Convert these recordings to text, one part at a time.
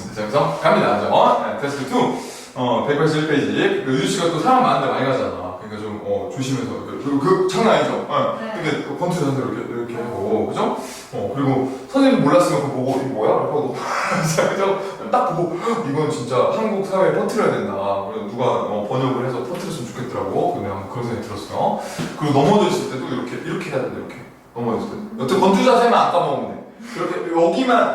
보겠습니다. 자, 그래서 갑니다. 네, 테스트 2. 181페이지. 유주씨가 또 사람 많은데 많이 가잖아. 그러니까 좀, 조심해서. 장난 아니죠? 네. 근데 권투 자세로 이렇게 하고, 그죠? 그리고 선생님 몰랐으면 그거 보고, 이거 뭐야? 이렇게 하고, 그죠? 딱 보고, 이건 진짜 한국 사회에 퍼뜨려야 된다. 그래서 누가 번역을 해서 퍼뜨렸으면 좋겠더라고. 근데 그런 생각이 들었어요. 그리고 넘어져 있을 때도 이렇게 해야 된다, 이렇게. 넘어졌을 때. 여튼 권투 자세만 안 까먹으면 돼. 이렇게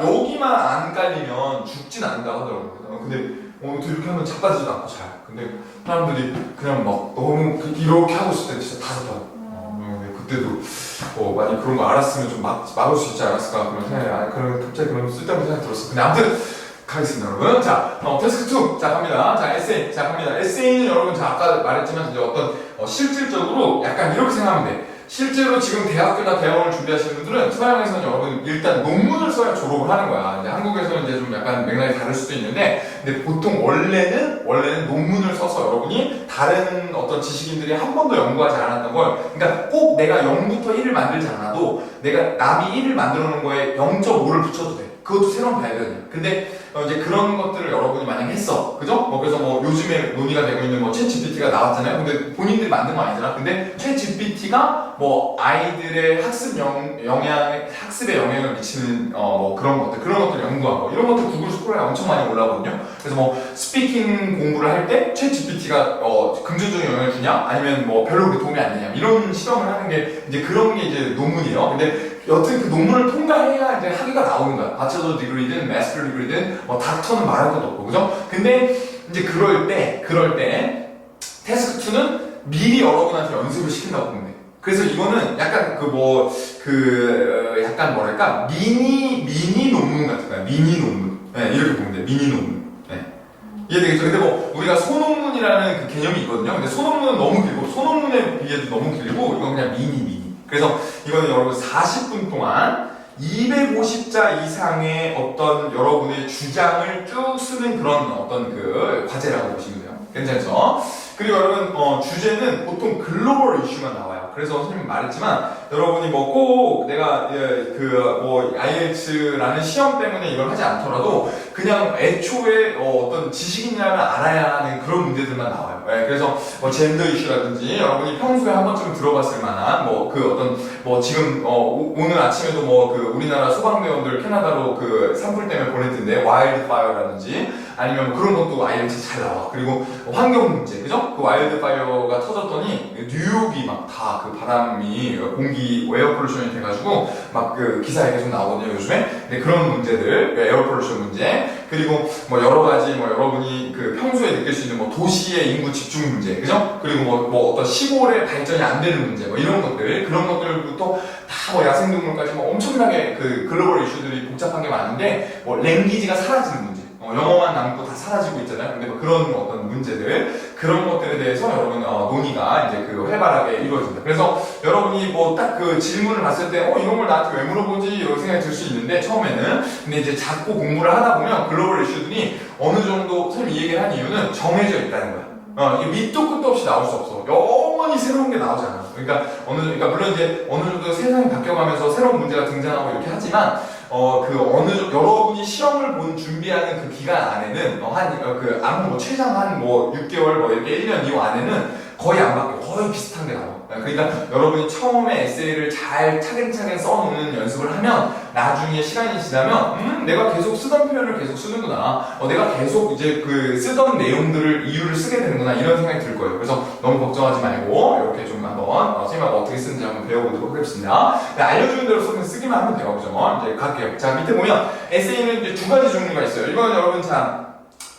여기만 안 깔리면 죽진 않는다 하더라고요. 근데 이렇게 하면 자빠지지도 않고 잘. 근데 사람들이 그냥 막 너무 이렇게 하고 있을 때 진짜 답답하다. 그때도 많이 그런 거 알았으면 좀 막을 수 있지 않았을까 그런 생각이 갑자기 그런 쓸데없는 생각이 들었어. 근데 아무튼 가겠습니다, 여러분. 자, 테스트 2. 자, 갑니다. 자, 에세이. 자, 갑니다. 에세이는 여러분, 자, 아까 말했지만 이제 어떤 실질적으로 약간 이렇게 생각하면 돼. 실제로 지금 대학교나 대학원을 준비하시는 분들은 서양에서는 여러분 일단 논문을 써야 졸업을 하는 거야. 이제 한국에서는 이제 좀 약간 맥락이 다를 수도 있는데, 근데 보통 원래는 논문을 써서 여러분이 다른 어떤 지식인들이 한 번도 연구하지 않았던 걸, 그러니까 꼭 내가 0부터 1을 만들지 않아도 내가 남이 1을 만들어 놓은 거에 0.5를 붙여도 돼. 그것도 새로운 발견이야. 근데 이제 그런 것들을 여러분이 만약 했어. 그죠? 그래서 요즘에 논의가 되고 있는 챗 GPT가 나왔잖아요. 근데 본인들이 만든 거 아니잖아. 근데 챗 GPT가 아이들의 학습에 영향을 미치는 그런 것들 연구한 거. 이런 것들 구글 스콜라에 엄청 많이 올라오거든요. 그래서 스피킹 공부를 할 때 챗 GPT가 긍정적인 영향을 주냐? 아니면 별로 그렇게 도움이 안 되냐? 이런 실험을 하는 게 이제 그런 게 이제 논문이에요. 근데 여튼 그 논문을 통과해야 이제 학위가 나오는 거야. 바첼러 디그리든 마스터 디그리든 닥터는 말할 것도 없고, 그죠? 근데 이제 그럴 때 태스크 2는 미리 여러분한테 연습을 시킨다고 보면 돼. 그래서 이거는 약간 약간 뭐랄까 미니 논문 같은 거야. 미니 논문. 네, 이렇게 보면 돼. 미니 논문. 네. 이해되겠죠? 근데 우리가 소논문이라는 그 개념이 있거든요. 근데 소논문은 너무 길고 소논문에 비해도 너무 길고 이건 그냥 미니. 그래서 이거는 여러분 40분 동안 250자 이상의 어떤 여러분의 주장을 쭉 쓰는 그런 어떤 그 과제라고 보시면 돼요. 괜찮죠? 그리고 여러분 주제는 보통 글로벌 이슈만 나와요. 그래서 선생님이 말했지만 여러분이 꼭 내가 IELTS라는 시험 때문에 이걸 하지 않더라도 그냥 애초에 어떤 지식인이라면 알아야 하는 그런 문제들만 나와요. 네, 그래서 젠더 이슈라든지 여러분이 평소에 한 번쯤 들어봤을 만한 지금 오늘 아침에도 우리나라 소방대원들 캐나다로 산불 때문에 보낼 텐데 와일드 파이어라든지 아니면 그런 것도 IELTS 잘 나와. 그리고 환경 문제, 그죠? 그 와일드 파이어가 터졌더니 뉴욕이 막 다 바람이 공기 에어 폴루션이 돼가지고 기사에 계속 나오거든요, 요즘에. 네, 그런 문제들, 에어 폴루션 문제, 그리고 여러 가지 여러분이 평소에 느낄 수 있는 도시의 인구 집중 문제, 그죠? 그리고 어떤 시골의 발전이 안 되는 문제, 이런 것들, 그런 것들부터 다 야생동물까지 엄청나게 글로벌 이슈들이 복잡한 게 많은데, 랭귀지가 사라지는 문제. 영어만 남고 다 사라지고 있잖아요. 근데 그런 어떤 문제들, 그런 것들에 대해서 여러분 논의가 이제 활발하게 이루어집니다. 그래서 여러분이 딱 질문을 봤을 때 이런 걸 나한테 왜 물어보지? 이런 생각이 들 수 있는데 처음에는. 근데 이제 자꾸 공부를 하다 보면 글로벌 이슈들이 어느 정도 선생님이 이 얘기를 한 이유는 정해져 있다는 거야. 이게 밑도 끝도 없이 나올 수 없어. 영원히 새로운 게 나오지 않아. 그러니까 물론 이제 어느 정도 세상이 바뀌어가면서 새로운 문제가 등장하고 이렇게 하지만 여러분이 시험을 준비하는 그 기간 안에는, 최장 한 6개월, 이렇게 1년 이후 안에는 거의 안 바뀌어. 거의 비슷한 게 나와. 그러니까 여러분이 처음에 에세이를 잘 차근차근 써놓는 연습을 하면, 나중에 시간이 지나면, 내가 계속 쓰던 표현을 계속 쓰는구나. 내가 계속 이제 쓰던 이유를 쓰게 되는구나. 이런 생각이 들 거예요. 그래서 너무 걱정하지 말고, 이렇게 좀 한번, 선생님하고 어떻게 쓰는지 한번 배워보도록 하겠습니다. 알려주는 대로 쓰기만 하면 돼요. 그죠? 이제 갈게요. 자, 밑에 보면, 에세이는 이제 2가지 종류가 있어요. 이건 여러분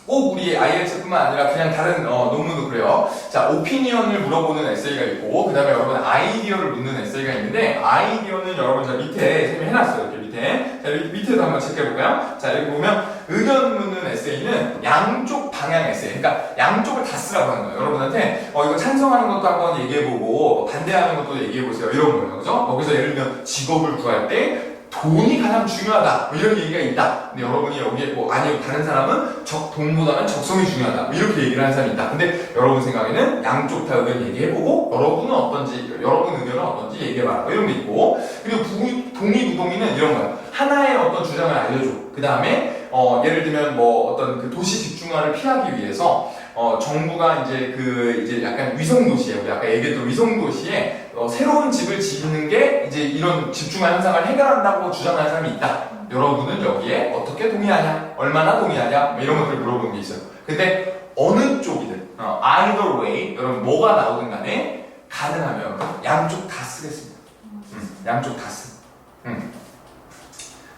꼭 우리 IELTS뿐만 아니라 그냥 다른 논문도 그래요. 자, 오피니언을 물어보는 에세이가 있고, 그 다음에 여러분 아이디어를 묻는 에세이가 있는데, 아이디어는 여러분 밑에 선생님이 해놨어요. 이렇게 밑에. 자, 밑에도 한번 체크해볼까요? 자, 여기 보면 의견 묻는 에세이는 양쪽 방향 에세이. 그러니까 양쪽을 다 쓰라고 하는 거예요. 여러분한테 이거 찬성하는 것도 한번 얘기해보고, 반대하는 것도 얘기해보세요. 이런 거예요. 그죠? 그래서 예를 들면 직업을 구할 때 돈이 가장 중요하다. 이런 얘기가 있다. 근데 여러분이 여기에 아니 다른 사람은 돈보다는 적성이 중요하다. 이렇게 얘기를 하는 사람이 있다. 근데 여러분 생각에는 양쪽 다 의견 얘기해보고 여러분 의견은 어떤지 얘기해봐라. 이런 게 있고, 그리고 동의부동의는 이런 거야. 하나의 어떤 주장을 알려줘. 그 다음에 예를 들면 뭐 어떤 그 도시 집중화를 피하기 위해서 정부가 이제 약간 위성 도시에 우리 아까 얘기했던 위성 도시에 새로운 집을 짓는 게 이제 이런 집중화 현상을 해결한다고 주장하는 사람이 있다. 여러분은 여기에 어떻게 동의하냐? 얼마나 동의하냐? 뭐 이런 것들 물어보는 게 있어요. 근데 어느 쪽이든 either way 여러분 뭐가 나오든 간에 가능하면 양쪽 다 쓰겠습니다. 양쪽 다 쓰.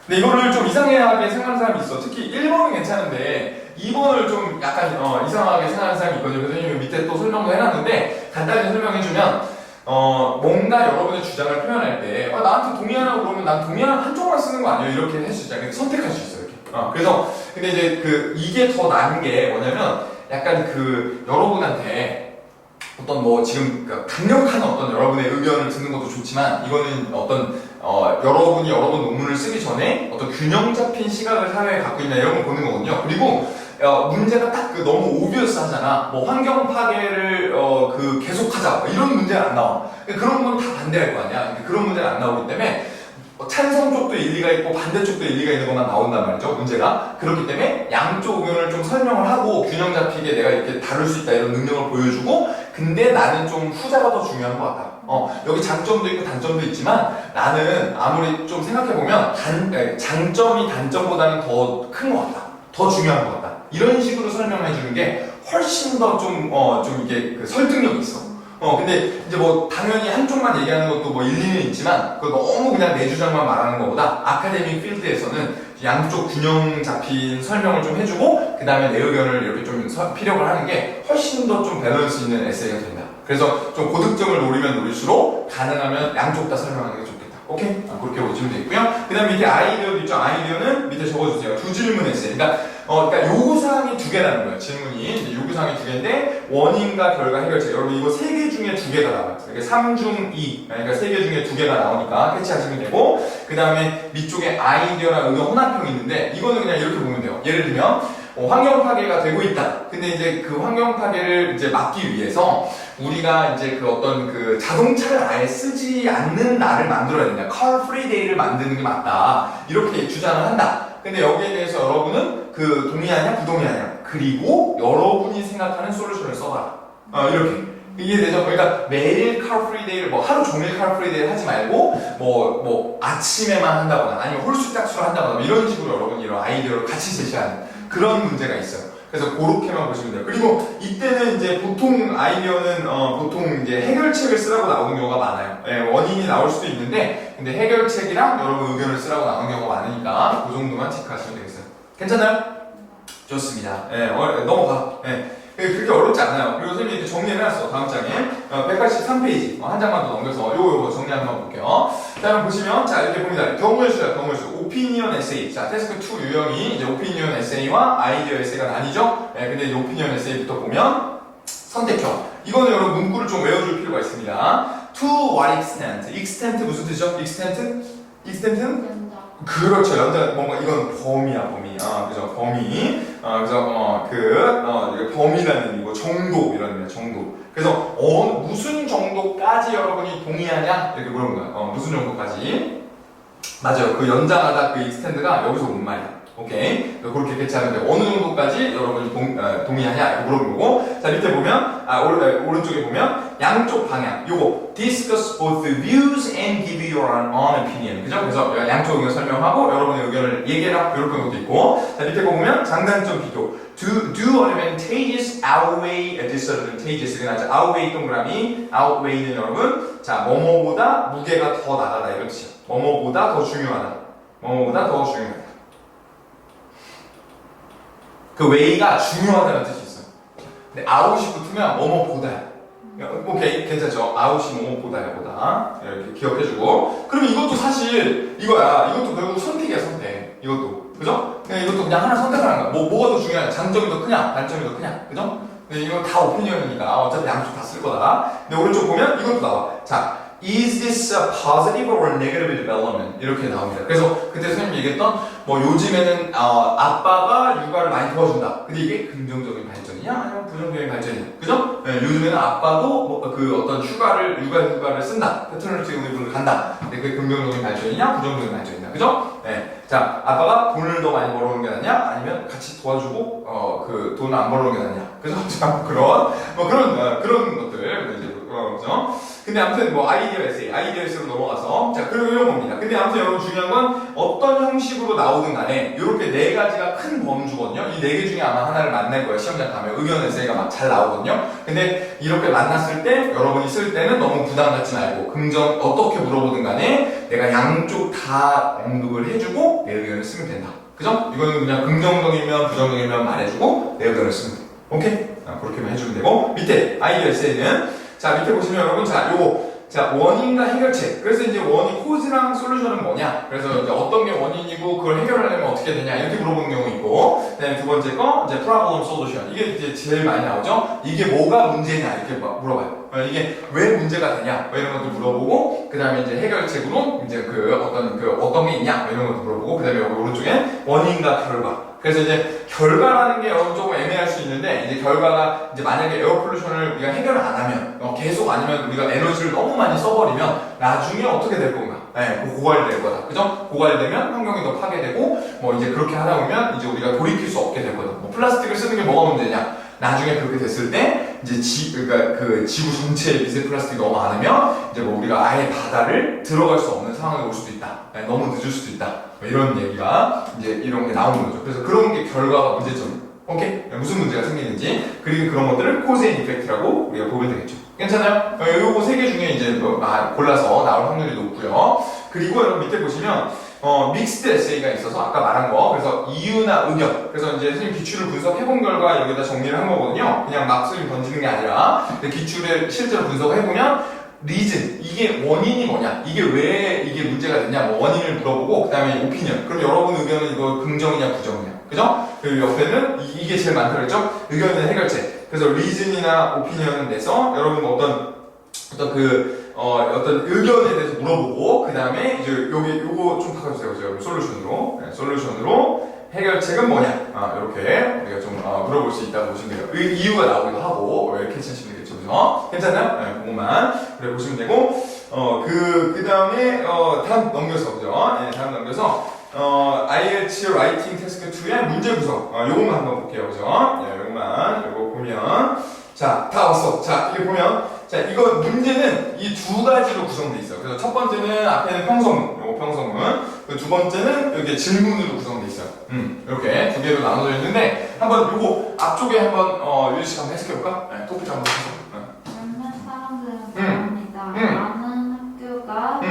근데 이거를 좀 이상하게 생각하는 사람이 있어. 특히 1번은 괜찮은데 2번을 좀 약간 이상하게 생각하는 사람이 있거든요. 그래서 밑에 또 설명도 해놨는데 간단히 설명해주면 뭔가 여러분의 주장을 표현할 때 나한테 동의하라고 그러면 난 동의하는 한쪽만 쓰는 거 아니에요? 이렇게 할 수 있잖아요. 선택할 수 있어요. 이렇게. 그래서 근데 이제 이게 더 나은 게 뭐냐면 약간 여러분한테 어떤 뭐 지금 강력한 어떤 여러분의 의견을 듣는 것도 좋지만 이거는 여러분이 여러분 논문을 쓰기 전에 어떤 균형 잡힌 시각을 사회에 갖고 있나 이런 걸 보는 거거든요. 그리고 문제가 딱 너무 오비어스 하잖아. 뭐 환경 파괴를 계속하자 이런 문제는 안 나와. 그런 건 다 반대할 거 아니야. 그런 문제는 안 나오기 때문에 찬성 쪽도 일리가 있고 반대쪽도 일리가 있는 것만 나온단 말이죠. 문제가. 그렇기 때문에 양쪽 의견을 좀 설명을 하고 균형 잡히게 내가 이렇게 다룰 수 있다 이런 능력을 보여주고 근데 나는 좀 후자가 더 중요한 것 같다. 여기 장점도 있고 단점도 있지만 나는 아무리 좀 생각해보면 장점이 단점보다는 더 큰 것 같다. 더 중요한 것 같다. 이런 식으로 설명해 주는 게 훨씬 더 좀 이게 설득력이 있어. 근데 이제 뭐 당연히 한쪽만 얘기하는 것도 뭐 일리는 있지만 그거 너무 그냥 내 주장만 말하는 것보다 아카데믹 필드에서는 양쪽 균형 잡힌 설명을 좀 해주고 그 다음에 내 의견을 이렇게 좀 피력을 하는 게 훨씬 더 좀 밸런스 있는 에세이가 된다. 그래서 좀 고득점을 노리면 노릴수록 가능하면 양쪽 다 설명하는 게 좋겠다. 오케이? 그렇게 보시면 되겠고요. 그 다음 밑에 아이디어도 있죠. 아이디어는 밑에 적어주세요. 두 질문 에세이. 그러니까 요구사항이 두 개라는 거예요. 질문이. 요구사항이 두 개인데, 원인과 결과 해결책. 여러분, 이거 세 개 중에 두 개가 나와요. 이렇게 3중 2. 그러니까 세 개 중에 두 개가 나오니까 캐치하시면 되고, 그 다음에 밑쪽에 아이디어랑 의견 혼합형이 있는데, 이거는 그냥 이렇게 보면 돼요. 예를 들면, 환경 파괴가 되고 있다. 근데 이제 그 환경 파괴를 이제 막기 위해서 우리가 이제 그 자동차를 아예 쓰지 않는 날을 만들어야 된다. car free day를 만드는 게 맞다. 이렇게 주장을 한다. 근데 여기에 대해서 여러분은 동의하냐, 부동의하냐. 그리고 여러분이 생각하는 솔루션을 써봐라. 이렇게. 이해되죠? 그러니까 매일 car free day를 하루 종일 car free day 하지 말고 아침에만 한다거나 아니면 홀수짝수로 한다거나 이런 식으로 여러분이 이런 아이디어를 같이 제시하는 그런 문제가 있어요. 그래서 그렇게만 보시면 돼요. 그리고 이때는 이제 보통 아이디어는 보통 이제 해결책을 쓰라고 나오는 경우가 많아요. 원인이 나올 수도 있는데 근데 해결책이랑 여러분 의견을 쓰라고 나오는 경우가 많으니까 그 정도만 체크하시면 되겠어요. 괜찮아요? 좋습니다. 넘어가. 그렇게 어렵지 않아요. 그리고 선생님이 이렇게 정리해놨어. 다음 장에 183페이지 한 장만 더 넘겨서 요거 정리 한번 볼게요. 자, 한번 보시면 자 이렇게 봅니다. 경우의 수야 경우의 수. 오피니언 에세이. 자, 태스크 2 유형이 이제 오피니언 에세이와 아이디어 에세이가 나뉘죠. 근데 이제 오피니언 에세이부터 보면 선택형. 이거는 여러분 문구를 좀 외워줄 필요가 있습니다. To what extent? extent 무슨 뜻이죠? extent는? 그렇죠. 뭔가 이건 범위야, 범위. 그죠. 범위. 그래서 범위라는 의미고 정도 이런 의미야. 정도. 그래서 무슨 정도까지 여러분이 동의하냐 이렇게 물어보는 거야. 무슨 정도까지? 맞아요. 그 연장하다 그 extend가 여기서 온 말이야. 오케이. 그렇게 캐치하는데 어느 정도까지 여러분이 동의하냐 이렇게 물어보는 거고. 자 밑에 보면 오른쪽에 보면 양쪽 방향. 요거 discuss both the views and give your own opinion. 그죠? 그래서 양쪽 의견 설명하고 여러분의 의견을 얘기해라 이렇게 것도 있고. 자 밑에 보면 장단점 비교. Do advantages outweigh disadvantages. 그러니까 outweigh 동그라미 outweigh는 여러분 자 뭐뭐보다 무게가 더 나가다 이런 뜻이야. 뭐뭐보다 더 중요하다. 뭐뭐보다 더 중요하다. 그 웨이가 중요하다는 뜻이 있어요. 근데 아웃이 붙으면 뭐뭐보다야. 오케이 괜찮죠? 아웃이 뭐뭐보다야 보다 이렇게 기억해주고. 그러면 이것도 사실 이거야. 이것도 결국 선택이야 선택. 이것도 그죠? 이것도 그냥 하나 선택하는 거야. 뭐가 더 중요하냐? 장점이 더 크냐? 단점이 더 크냐? 그죠? 근데 이건 다 오피니언이니까 어차피 양쪽 다 쓸 거다. 근데 오른쪽 보면 이것도 나와. 자. Is this a positive or negative development? 이렇게 나옵니다. 그래서 그때 선생님이 얘기했던 요즘에는 아빠가 육아를 많이 도와준다. 근데 이게 긍정적인 발전이냐 아니면 부정적인 발전이냐? 그죠? 요즘에는 아빠도 어떤 육아 휴가를 쓴다. 패터너티 리브를 간다. 근데 그게 긍정적인 발전이냐 부정적인 발전이냐? 그죠? 자 자, 아빠가 돈을 더 많이 벌어오는 게 낫냐? 아니면 같이 도와주고, 그 돈을 안 벌어오는 게 낫냐? 그래서 참 그런 것들, 이제, 그죠? 근데 아무튼 뭐 아이디어 에세이로 넘어가서 자, 그리고 이런 겁니다. 근데 아무튼 여러분 중요한 건 어떤 형식으로 나오든 간에 이렇게 네 가지가 큰 범주거든요. 이 네 개 중에 아마 하나를 만날 거예요. 시험장 가면 의견 에세이가 막 잘 나오거든요. 근데 이렇게 만났을 때 여러분이 쓸 때는 너무 부담 갖지 말고 긍정 어떻게 물어보든 간에 내가 양쪽 다 언급을 해주고 내 의견을 쓰면 된다. 그죠? 이거는 그냥 긍정적이면 부정적이면 말해주고 내 의견을 쓰면 돼. 오케이? 그렇게만 해주면 되고 밑에 아이디어 에세이는 자, 밑에 보시면 여러분, 자, 원인과 해결책. 그래서 이제 원인, 코즈랑 솔루션은 뭐냐? 그래서 이제 어떤 게 원인이고 그걸 해결하려면 어떻게 되냐? 이렇게 물어보는 경우 있고. 그 다음에 두 번째 거, 이제 problem solution. 이게 이제 제일 많이 나오죠? 이게 뭐가 문제냐? 이렇게 물어봐요. 이게 왜 문제가 되냐? 뭐 이런 것도 물어보고, 그 다음에 이제 해결책으로 이제 어떤 게 있냐? 뭐 이런 것도 물어보고, 그 다음에 여기 오른쪽에 원인과 결과. 그래서 이제 결과라는 게 여러분 조금 애매할 수 있는데 이제 결과가 이제 만약에 에어 폴루션을 우리가 해결을 안 하면 계속 아니면 우리가 에너지를 너무 많이 써버리면 나중에 어떻게 될 건가? 네, 고갈될 거다. 그죠? 고갈되면 환경이 더 파괴되고 뭐 이제 그렇게 하다 보면 이제 우리가 돌이킬 수 없게 될 거다. 뭐 플라스틱을 쓰는 게 뭐가 문제냐? 나중에 그렇게 됐을 때 이제 그러니까 그 지구 전체에 미세 플라스틱이 너무 많으면 이제 뭐 우리가 아예 바다를 들어갈 수 없는 상황이 올 수도 있다. 네, 너무 늦을 수도 있다. 뭐 이런 얘기가 이제 이런 게 나오는 거죠. 그래서 그런 게 결과가 문제점. 오케이? 무슨 문제가 생기는지 그리고 그런 것들을 코즈 앤 이펙트라고 우리가 보면 되겠죠. 괜찮아요? 요거 세 개 중에 이제 골라서 나올 확률이 높고요. 그리고 여러분 밑에 보시면 믹스드 에세이가 있어서 아까 말한 거 그래서 이유나 의견 그래서 이제 선생님 기출을 분석해본 결과 여기다 정리를 한 거거든요. 그냥 막 선생님 던지는 게 아니라 기출을 실제로 분석해보면 리즌 이게 원인이 뭐냐 이게 왜 이게 문제가 됐냐 뭐 원인을 물어보고 그 다음에 오피니언 그럼 여러분 의견은 이거 긍정이냐 부정이냐 그죠? 그리고 옆에는 이게 제일 많다고 그랬죠? 의견이나 해결책 그래서 리즌이나 오피니언을 내서 여러분 어떤 의견에 대해서 물어보고 그 다음에 이제 요거 좀 바꿔주세요. 솔루션으로 솔루션으로 해결책은 뭐냐 이렇게 우리가 좀 물어볼 수 있다고 보시면 돼요. 이유가 나오기도 하고 이렇게 치시면 되겠죠. 그죠? 괜찮나요? 네, 그것만 그래 보시면 되고 그 다음에 다음 넘겨서 그죠? 네, 다음 넘겨서 IELTS 라이팅 테스트 2의 문제 구성 요것만 한번 볼게요. 그죠? 네, 요거 보면 자, 다 왔어. 자, 이게 보면 자, 이거 문제는 이 두 가지로 구성되어 있어요. 그래서 첫 번째는 앞에는 평서문, 요거 평서문. 그 두 번째는 이렇게 질문으로 구성되어 있어요. 이렇게 두 개로 나눠져 있는데 한번 요거 앞쪽에 한번 유지 씨 한번 해석해볼까? 네, 토픽 한번 해석. 몇몇 사람들은 그럽니다. 많은 학교가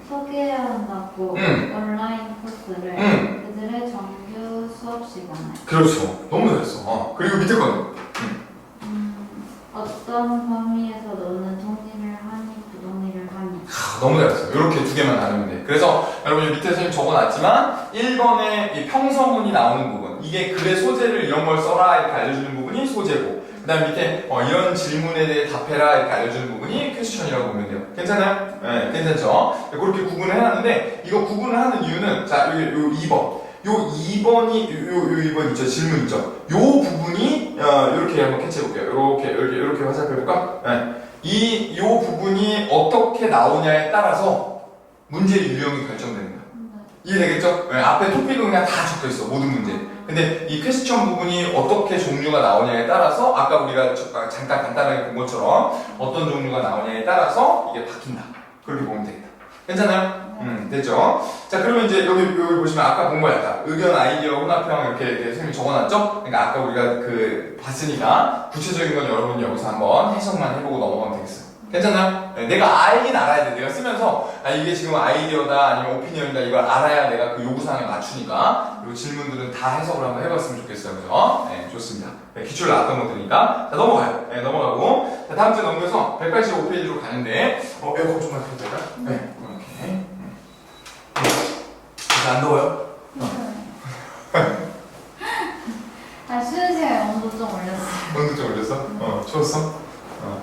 소개해야 한다고 온라인 코스를 그들의 정규 수업 시간에. 그렇죠. 너무 잘했어. 그리고 밑에 건. 어떤 범위에서 너는 동의를 하니 부동의를 하니. 너무 잘했어요. 이렇게 두 개만 나누면 돼. 그래서 여러분 밑에 선생님 적어놨지만 1번에 이 평서문이 나오는 부분 이게 글의 소재를 이런 걸 써라 이렇게 알려주는 부분이 소재고 그 다음 밑에 이런 질문에 대해 답해라 이렇게 알려주는 부분이 퀘스천이라고 보면 돼요. 괜찮아요? 네, 괜찮죠? 그렇게 구분을 해놨는데 이거 구분을 하는 이유는 자 여기 요 2번 요 2번 있죠? 질문 있죠? 요 부분이 이렇게 한번 캐치해볼게요. 이렇게 화살표해볼까? 네. 요 부분이 어떻게 나오냐에 따라서 문제의 유형이 결정되는 거야. 이해되겠죠? 네, 앞에 토픽은 그냥 다 적혀있어. 모든 문제. 근데 이 퀘스천 부분이 어떻게 종류가 나오냐에 따라서 아까 우리가 잠깐 간단하게 본 것처럼 어떤 종류가 나오냐에 따라서 이게 바뀐다. 그렇게 보면 되겠다. 괜찮아요? 됐죠? 자, 그러면 이제 여기 보시면 아까 본 거야. 의견, 아이디어, 혼합형 이렇게 선생님이 적어놨죠? 그러니까 아까 우리가 봤으니까 구체적인 건 여러분이 여기서 한번 해석만 해보고 넘어가면 되겠어요. 괜찮나요? 네, 내가 알긴 알아야 돼. 내가 쓰면서 이게 지금 아이디어다 아니면 오피니언이다 이걸 알아야 내가 그 요구사항에 맞추니까 그리고 질문들은 다 해석을 한번 해봤으면 좋겠어요. 그죠? 네, 좋습니다. 네, 기출을 나왔던 것들이니까 자, 넘어가요. 네, 넘어가고 자, 다음 주에 넘겨서 185페이지로 가는데 에어컨 좀만 켜도 될까요? 네, 이렇게 안 더워요? 쉬는 시간에 온도 좀 올렸어요. 온도 좀 올렸어? 추웠어?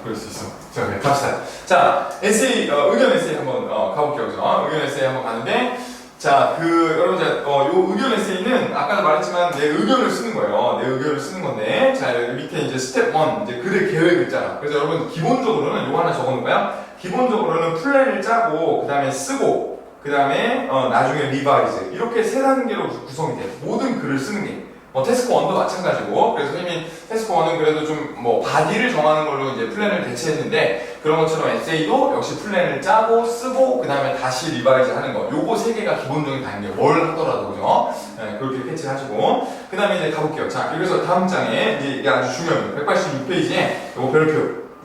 그럴 수 있어. 자, 그래, 갑시다. 자, 에세이, 의견 에세이 한번 가볼게요. 그죠? 의견 에세이 한번 가는데, 자, 여러분, 요 의견 에세이는 아까도 말했지만 내 의견을 쓰는 거예요. 내 의견을 쓰는 건데, 자, 여기 밑에 이제 스텝 1, 이제 글의 계획을 있잖아. 그래서 여러분, 기본적으로는 요거 하나 적어놓을까요? 기본적으로는 플랜을 짜고, 그 다음에 쓰고, 그 다음에 나중에 리바이즈 이렇게 세 단계로 구성이 돼요. 모든 글을 쓰는 게. 태스크 1도 마찬가지고 그래서 선생님이 태스크 1은 그래도 좀 뭐 바디를 정하는 걸로 이제 플랜을 대체했는데 그런 것처럼 에세이도 역시 플랜을 짜고 쓰고 그 다음에 다시 리바이즈 하는 거 요거 세 개가 기본적인 단계 뭘 하더라도 그죠? 네, 그렇게 캐치하시고 그 다음에 이제 가볼게요. 자 그래서 다음 장에 이게 아주 중요합니다. 186페이지에 요거 별표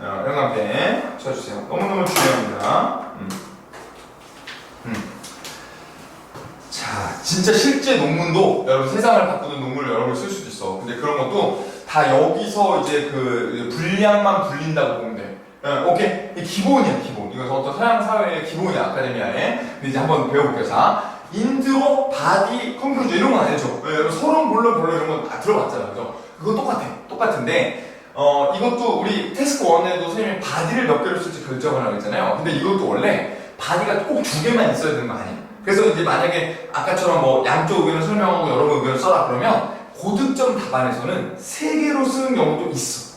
형광펜 쳐주세요. 너무너무 중요합니다. 자, 진짜 실제 논문도 여러분 세상을 바꾸는 논문을 여러분 쓸 수도 있어. 근데 그런 것도 다 여기서 이제 그 분량만 불린다고 보면 돼. 오케이? 이게 기본이야, 기본. 이건 어떤 서양 사회의 기본이야, 아카데미아에. 근데 이제 한번 배워볼게요. 자, 인트로, 바디, 컨클루전 이런 건 알죠? 여러분 서론, 본론 이런 건 다 들어봤잖아, 그죠? 그거 똑같아. 똑같은데 이것도 우리 태스크 1에도 선생님이 바디를 몇 개를 쓸지 결정을 하고 있잖아요. 근데 이것도 원래 바디가 꼭 2개만 있어야 되는 거 아니에요? 그래서 이제 만약에 아까처럼 뭐 양쪽 의견을 설명하고 여러 의견을 써라 그러면 고득점 답안에서는 3개로 쓰는 경우도 있어.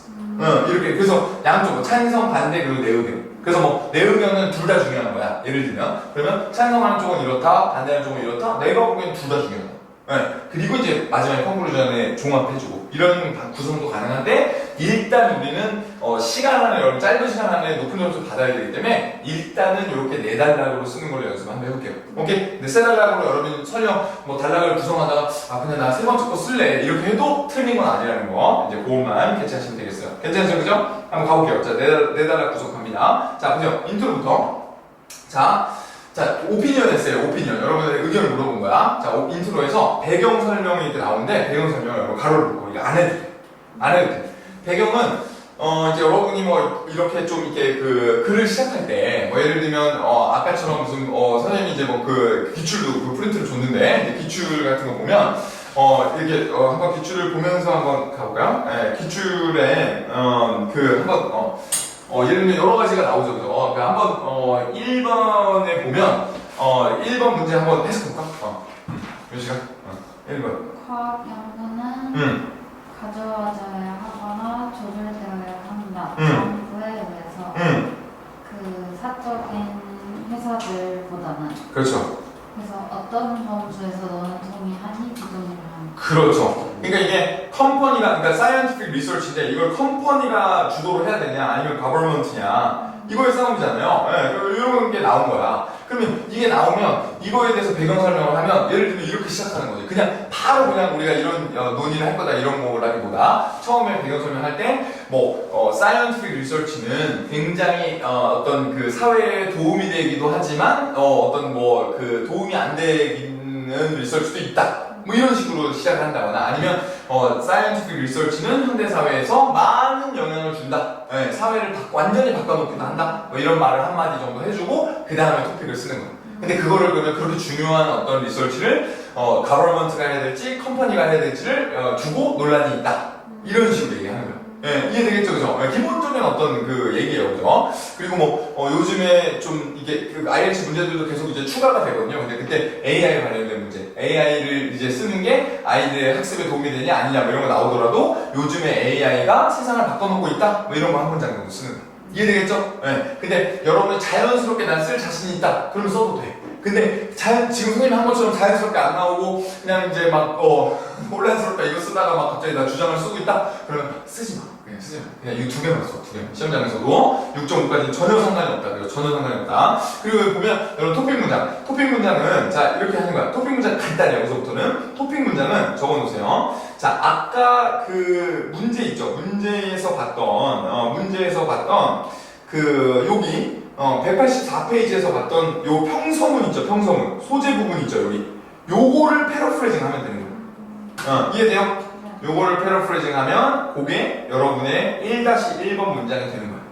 이렇게 그래서 양쪽 뭐 찬성, 반대 그리고 내 의견. 그래서 뭐 내 의견은 둘 다 중요한 거야. 예를 들면 그러면 찬성하는 쪽은 이렇다, 반대하는 쪽은 이렇다. 내가 보기엔 둘 다 중요하다. 네. 그리고 이제 마지막에 컨클루전에 종합해주고 이런 구성도 가능한데 일단 우리는 시간 안에 여러분 짧은 시간 안에 높은 점수 받아야 되기 때문에 일단은 이렇게 4단락으로 쓰는 걸로 연습 한번 해볼게요. 오케이? 근데 세 단락으로 여러분 설령 뭐 단락을 구성하다가 그냥 나 세 번째 거 쓸래 이렇게 해도 틀린 건 아니라는 거 이제 그것만 캐치하시면 되겠어요. 괜찮으죠? 그죠? 한번 가볼게요. 자, 네 단락 구성합니다. 자, 보세요. 인트로부터 자, 오피니언 했어요. 오피니언. 여러분의 의견을 물어본 거야. 자, 인트로에서 배경 설명이 이렇게 나오는데 배경 설명을 여러분 가로를 긋고 이거 안 해도 돼. 안 해도 돼. 배경은 이제 여러분이 뭐 이렇게 좀 이렇게 그 글을 시작할 때 뭐 예를 들면 아까처럼 무슨 선생님이 이제 뭐 그 기출도 그 프린트를 줬는데 이제 기출 같은 거 보면 이렇게 한번 기출을 보면서 한번 가볼까요? 네, 기출에 그 한번 예를 들면 여러 가지가 나오죠. 그죠? 그러니까 한번 1번에 보면 1번 문제 한번 해석해볼까? 몇 시간? 1번. 과학 연구는 가져와져야 하거나 조절되어야 한다. 정부에 의해서 그 사적인 회사들보다는. 그렇죠. 그래서 어떤 범주에서 너는 동의하니 비동의하니. 그렇죠. 그러니까 이게 컴퍼니가 그러니까 사이언티픽 리서치인데 이걸 컴퍼니가 주도를 해야 되냐 아니면 가버먼트냐 이거의 싸움이잖아요. 네, 이런 게 나온 거야. 그러면 이게 나오면 이거에 대해서 배경 설명을 하면 예를 들면 이렇게 시작하는 거지. 그냥 바로 그냥 우리가 이런 논의를 할 거다 이런 거라기보다 처음에 배경 설명할 때 뭐 사이언티픽 리서치는 굉장히 어떤 그 사회에 도움이 되기도 하지만 어떤 뭐 그 도움이 안 되는 리서치도 있다. 뭐 이런 식으로 시작을 한다거나 아니면 사이언티픽 리서치는 현대 사회에서 많은 영향을 준다. 네, 사회를 완전히 바꿔놓기도 한다. 뭐 이런 말을 한마디 정도 해주고 그 다음에 토픽을 쓰는 거예요. 근데 그거를 그러면 그렇게 중요한 어떤 리서치를 가버먼트가 해야 될지 컴퍼니가 해야 될지를 두고 논란이 있다. 이런 식으로 얘기하는 거예요. 예, 이해되겠죠, 그죠? 기본적인 어떤 그 얘기예요, 그죠? 그리고 뭐, 요즘에 좀 이게 그 IELTS 문제들도 계속 이제 추가가 되거든요. 근데 그때 AI 관련된 문제, AI를 이제 쓰는 게 아이들의 학습에 도움이 되냐, 아니냐, 뭐 이런 거 나오더라도 요즘에 AI가 세상을 바꿔놓고 있다? 뭐 이런 거 한 문장 정도 쓰는 거예요. 이해되겠죠? 예. 근데 여러분이 자연스럽게 난 쓸 자신이 있다. 그러면 써도 돼. 근데 지금 선생님이 한 것처럼 자연스럽게 안 나오고 그냥 이제 막 혼란스럽다 이거 쓰다가 막 갑자기 나 주장을 쓰고 있다 그러면 쓰지 마. 그냥 쓰지 마. 그냥 이거 2개만 써. 2개. 시험장에서도 6.5까지는 전혀 상관이 없다. 그리고 전혀 상관이 없다. 그리고 보면 여러분 토픽 문장. 토픽 문장은 자 이렇게 하는 거야. 토픽 문장 간단해요. 여기서부터는 토픽 문장은 적어놓으세요. 자 아까 그 문제 있죠. 문제에서 봤던 그 여기 184페이지에서 봤던 요 평서문 있죠, 평서문. 소재 부분 있죠, 여기. 요거를 패러프레이징 하면 되는 거예요. 이해돼요? 요거를 패러프레이징 하면 그게 여러분의 1-1번 문장이 되는 거예요.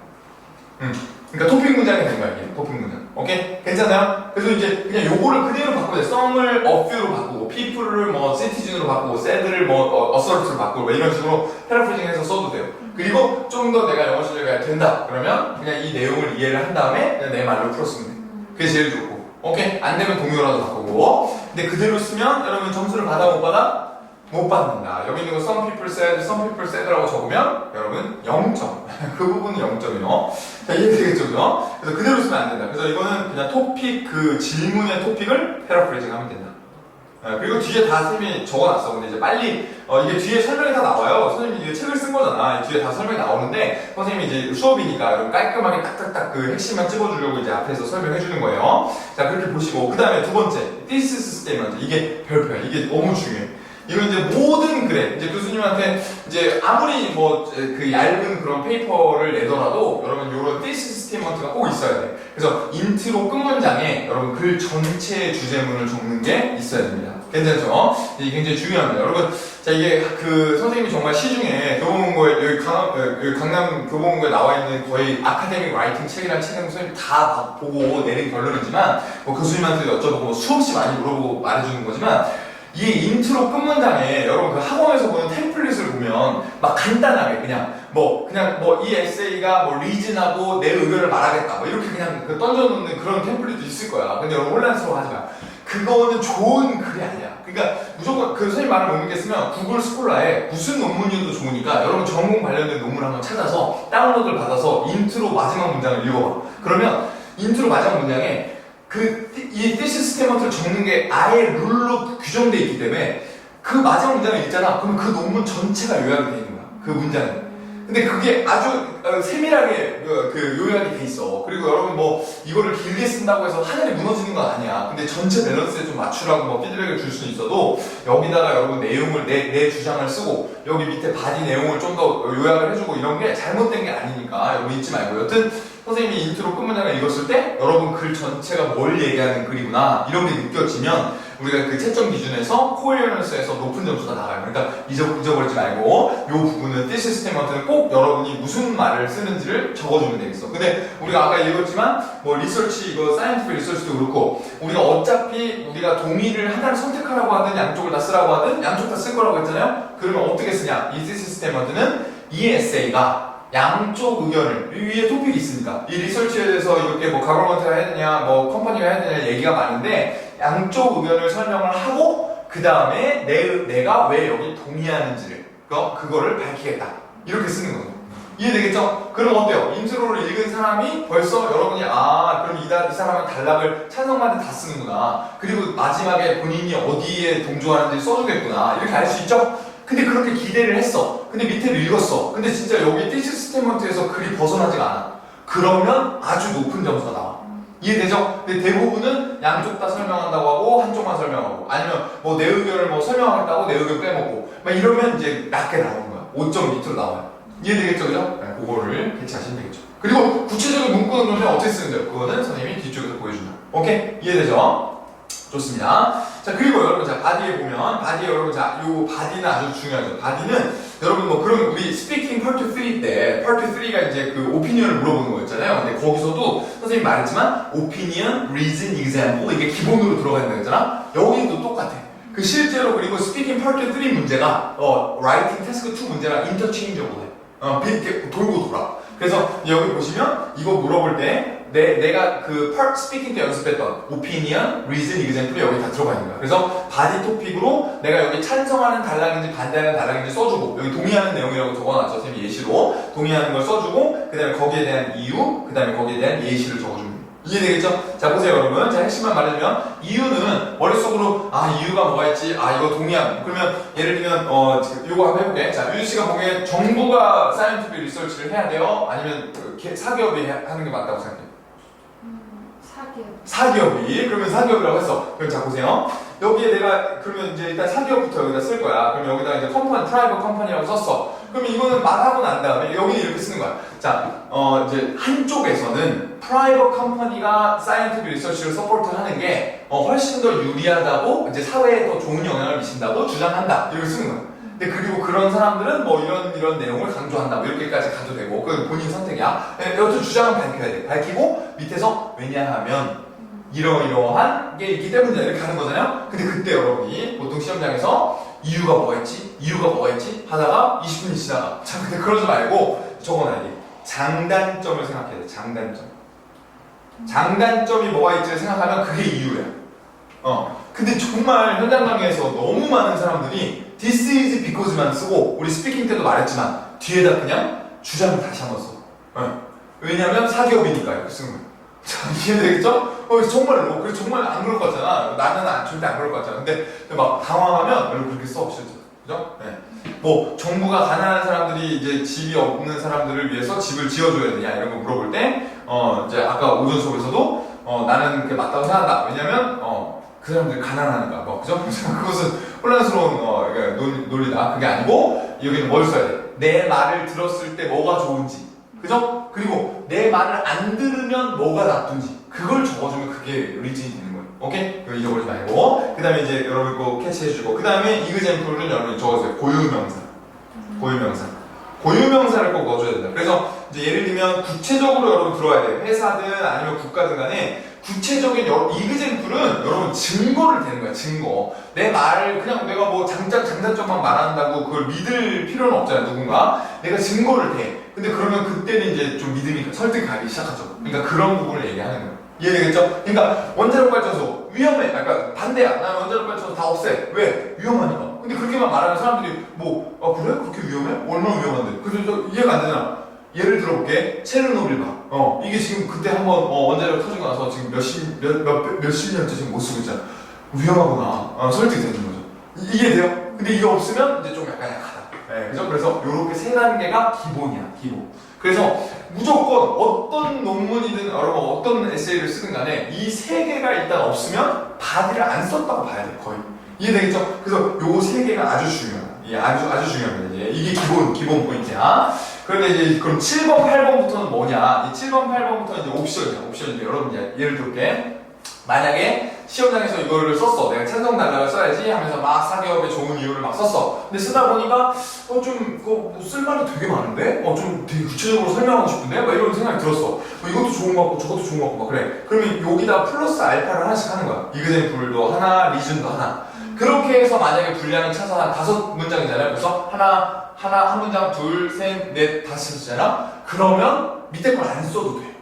그러니까 토픽 문장이 되는 거야, 이게. 토픽 문장. 오케이? 괜찮아요? 그래서 이제 그냥 요거를 그대로 바꾸면 돼. 썸을 a few로 바꾸고, people을 뭐 citizen으로 바꾸고, sad를 뭐 assert로 바꾸고, 뭐 이런 식으로 패러프레이징 해서 써도 돼요. 그리고 좀 더 내가 영어 실력이 된다. 그러면 그냥 이 내용을 이해를 한 다음에 그냥 내 말로 풀었으면 돼. 그게 제일 좋고. 오케이? 안 되면 동요라도 바꾸고. 근데 그대로 쓰면 여러분 점수를 받아 못 받아? 못 받는다. 여기 있는 거 some people said라고 적으면 여러분 0점. 그 부분은 0점이요. 자, 이해되겠죠? 그죠? 그래서 그대로 쓰면 안 된다. 그래서 이거는 그냥 토픽, 그 질문의 토픽을 패러프레이징 하면 된다. 그리고 뒤에 다 선생님이 적어놨어. 근데 이제 빨리, 이게 뒤에 설명이 다 나와요. 선생님이 이제 책을 쓴 거잖아. 뒤에 다 설명이 나오는데, 선생님이 이제 수업이니까 여러분 깔끔하게 딱딱딱 그 핵심만 찍어주려고 이제 앞에서 설명해주는 거예요. 자, 그렇게 보시고, 그 다음에 두 번째, thesis statement. 이게 별표야. 이게 너무 중요해. 이건 이제 모든 글에, 이제 교수님한테 이제 아무리 뭐 그 얇은 그런 페이퍼를 내더라도 여러분 요런 thesis statement가 꼭 있어야 돼. 그래서 인트로 끝 문장에 여러분 글 전체의 주제문을 적는 게 있어야 됩니다. 괜찮죠? 이게 굉장히 중요합니다. 여러분, 자, 이게 그 선생님이 정말 시중에 교보문고에, 여기 강남 교보문고에 나와 있는 거의 아카데믹 라이팅 책이라는 책은 선생님이 다 보고 내린 결론이지만, 뭐 교수님한테 여쭤보고 수없이 많이 물어보고 말해주는 거지만, 이 인트로 끝 문장에 여러분 그 학원에서 보는 템플릿을 보면 막 간단하게 그냥 뭐 이 에세이가 뭐 리즌하고 내 의견을 말하겠다 뭐 이렇게 그냥 그 던져놓는 그런 템플릿도 있을 거야. 근데 여러분 혼란스러워하지 마. 그거는 좋은 글이 아니야. 그러니까 무조건 그 선생님 말을 못 믿겠으면 구글 스콜라에 무슨 논문이어도 좋으니까 여러분 전공 관련된 논문 한번 찾아서 다운로드를 받아서 인트로 마지막 문장을 읽어봐. 그러면 인트로 마지막 문장에 이 thesis statement를 적는 게 아예 룰로 규정되어 있기 때문에 그 마지막 문장을 읽잖아. 그럼 그 논문 전체가 요약이 되어 있는 거야. 그 문장에. 근데 그게 아주 세밀하게 요약이 돼 있어. 그리고 여러분 뭐 이거를 길게 쓴다고 해서 하늘이 무너지는 건 아니야. 근데 전체 밸런스에 좀 맞추라고 뭐 피드백을 줄 수는 있어도 여기다가 여러분 내용을 내 주장을 쓰고 여기 밑에 바디 내용을 좀 더 요약을 해주고 이런 게 잘못된 게 아니니까 여러분 잊지 말고. 여튼 선생님이 인트로 끝 문장을 읽었을 때 여러분 글 전체가 뭘 얘기하는 글이구나 이런 게 느껴지면 우리가 그 채점 기준에서 코헤런스에서 높은 점수가 나가요. 그러니까 잊어버리지 말고 이 부분은 thesis statement는 꼭 여러분이 무슨 말을 쓰는지를 적어주면 되겠어. 근데 우리가 아까 읽었지만 뭐 리서치 이거 scientific research도 그렇고 우리가 어차피 우리가 동의를 하나를 선택하라고 하든 양쪽을 다 쓰라고 하든 양쪽 다 쓸 거라고 했잖아요. 그러면 어떻게 쓰냐? 이 thesis statement는 이 에세이가 양쪽 의견을 위에 토픽이 있으니까 이 리서치에 대해서 이렇게 뭐 가버먼트가 해야 되냐 뭐 컴퍼니가 해야 되냐 얘기가 많은데 양쪽 의견을 설명을 하고 그 다음에 내가 왜 여기 동의하는지를 그거를 밝히겠다 이렇게 쓰는 거죠. 이해되겠죠? 그럼 어때요? 인트로를 읽은 사람이 벌써 여러분이 그럼 이 사람은 단락을 찬성만은 다 쓰는구나. 그리고 마지막에 본인이 어디에 동조하는지 써주겠구나 이렇게 알 수 있죠? 근데 그렇게 기대를 했어. 근데 밑에를 읽었어. 근데 진짜 여기 thesis statement에서 글이 벗어나지가 않아. 그러면 아주 높은 점수가 나와. 이해되죠? 근데 대부분은 양쪽 다 설명한다고 하고 한쪽만 설명하고 아니면 뭐 내 의견을 뭐 설명하겠다고 내 의견 빼먹고 막 이러면 이제 낮게 나오는 거야. 5점 밑으로 나와요. 이해되겠죠? 그죠? 네, 그거를 캐치하시면 되겠죠. 그리고 구체적인 문구는 그러면 어떻게 쓰는데요? 그거는 선생님이 뒤쪽에서 보여준다. 오케이? 이해되죠? 좋습니다. 자, 그리고 여러분, 자, 바디에 보면, 바디에 여러분, 자, 요 바디는 아주 중요하죠. 바디는, 여러분, 뭐, 그런, 우리 스피킹 파트 3 때, 파트 3가 이제 그 오피니언을 물어보는 거였잖아요. 근데 거기서도 선생님이 말했지만, 오피니언, 리즌, example, 이게 기본으로 들어가 있는 거잖아? 여기도 똑같아. 그 실제로 그리고 스피킹 파트 3 문제가, 라이팅 태스크 2 문제랑 인터체인저블 해. 이렇게 돌고 돌아. 그래서 여기 보시면, 이거 물어볼 때, 내가 그 part speaking 때 연습했던 opinion, reason, example 여기 다 들어가 있는 거야. 그래서 바디 토픽으로 내가 여기 찬성하는 단락인지 반대하는 단락인지 써주고 여기 동의하는 내용이라고 적어놨죠. 선생님이 예시로 동의하는 걸 써주고 그 다음에 거기에 대한 이유, 그 다음에 거기에 대한 예시를 적어주는 거예요. 이해되겠죠? 자, 보세요 여러분. 자, 핵심만 말해주면 이유는 머릿속으로 이유가 뭐가 있지? 이거 동의함. 그러면 예를 들면 요거 한번 해볼게. 자, 유주씨가 보기에 정부가 사이언티픽 리서치를 해야 돼요? 아니면 사기업이 하는 게 맞다고 생각해요? 사기업이. 그러면 사기업이라고 했어. 그럼 자 보세요. 여기에 내가 그러면 이제 일단 사기업부터 여기다 쓸 거야. 그럼 여기다 이제 컴퍼니, 프라이빗 컴퍼니라고 썼어. 그러면 이거는 말하고 난 다음에 여기는 이렇게 쓰는 거야. 자, 이제 한쪽에서는 프라이빗 컴퍼니가 사이언티픽 리서치를 서포트 하는 게 훨씬 더 유리하다고 이제 사회에 더 좋은 영향을 미친다고 주장한다. 이렇게 쓰는 거야. 근데 그리고 그런 사람들은 뭐 이런 내용을 강조한다. 뭐 이렇게까지 가도 되고 그건 본인 선택이야. 여튼 주장은 밝혀야 돼. 밝히고 밑에서 왜냐하면 이러이러한 게 있기 때문이다 이렇게 하는 거잖아요. 근데 그때 여러분이 보통 시험장에서 이유가 뭐가 있지? 이유가 뭐가 있지? 하다가 20분이 지나가. 자, 근데 그러지 말고 적어놔야 돼. 장단점을 생각해야 돼. 장단점. 장단점이 뭐가 있지를 생각하면 그게 이유야. 근데 정말 현장 강의에서 너무 많은 사람들이 this is because만 쓰고 우리 스피킹 때도 말했지만 뒤에다 그냥 주장을 다시 한번 써. 왜냐면 사기업이니까 이렇게 쓰는 거예요. 자, 이해되겠죠? 정말로. 그래서 정말 안 그럴 것 같잖아. 나는 절대 안 그럴 것 같잖아. 근데 막 당황하면 여러분 그렇게 써, 실제. 그죠? 네. 뭐, 정부가 가난한 사람들이 이제 집이 없는 사람들을 위해서 집을 지어줘야 되냐, 이런 거 물어볼 때, 이제 아까 오전 수업에서도, 나는 그게 맞다고 생각한다. 왜냐면, 그 사람들이 가난하니까. 그죠? 그것은 혼란스러운, 논리다. 그게 아니고, 여기는 뭘 써야 돼? 내 말을 들었을 때 뭐가 좋은지. 그죠? 그리고 내 말을 안 들으면 뭐가 나쁜지. 그걸 적어주면 그게 리즌이 되는 거예요. 오케이? 이거 잊어버리지 말고. 그 다음에 이제 여러분 거 캐치해주고. 그 다음에 이그젠플은 여러분이 적어주세요. 고유명사. 고유명사. 고유명사를 꼭 넣어줘야 된다. 그래서 이제 예를 들면 구체적으로 여러분 들어와야 돼요. 회사든 아니면 국가든 간에 구체적인 이그젠플은 여러분 증거를 대는 거야. 증거. 내 말을 그냥 내가 뭐 장단점만 말한다고 그걸 믿을 필요는 없잖아요. 누군가. 내가 증거를 대. 근데 그러면 그때는 이제 좀 믿음이 설득이 가기 시작하죠. 그러니까 그런 부분을 얘기하는 거예요. 이해되겠죠? 그러니까 원자력 발전소 위험해. 그러니까 반대야. 난 원자력 발전소 다 없애. 왜? 위험하니까. 근데 그렇게만 말하는 사람들이 그래? 그렇게 위험해? 얼마나 위험한데? 그래서 이해가 안 되잖아. 예를 들어볼게. 체르노빌 봐. 이게 지금 그때 한번 원자력 터지고 나서 지금 몇십 년째 지금 못 쓰고 있잖아. 위험하구나. 설득이 되는 거죠. 이해돼요? 근데 이게 없으면 이제 좀 약간 약하다. 네, 그죠? 그래서 요렇게 세 단계가 기본이야. 기본. 그래서 무조건 어떤 논문이든 여러분 어떤 에세이를 쓰든 간에 이 세 개가 일단 없으면 바디를 안 썼다고 봐야 돼. 거의. 이해되겠죠? 그래서 요 세 개가 아주 중요하다. 이게 아주 중요합니다. 이게 기본 포인트야. 그런데 이제 그럼 7번, 8번부터는 뭐냐? 이 7번, 8번부터는 이제 옵션이야. 옵션인데 여러분 이제 예를 들게. 만약에 시험장에서 이거를 썼어. 내가 찬성 단락을 써야지 하면서 막 사기업에 좋은 이유를 막 썼어. 근데 쓰다 보니까 쓸 말이 되게 많은데? 좀 되게 구체적으로 설명하고 싶은데? 막 이런 생각이 들었어. 이것도 좋은 것 같고 저것도 좋은 것 같고 막 그래. 그러면 여기다 플러스 알파를 하나씩 하는 거야. 이그젠플도 하나, 리즌도 하나. 그렇게 해서 만약에 분량을 찾아서 한 5문장이잖아요. 그래서 한 문장, 둘, 셋, 넷, 다섯이잖아? 그러면 밑에 걸 안 써도 돼.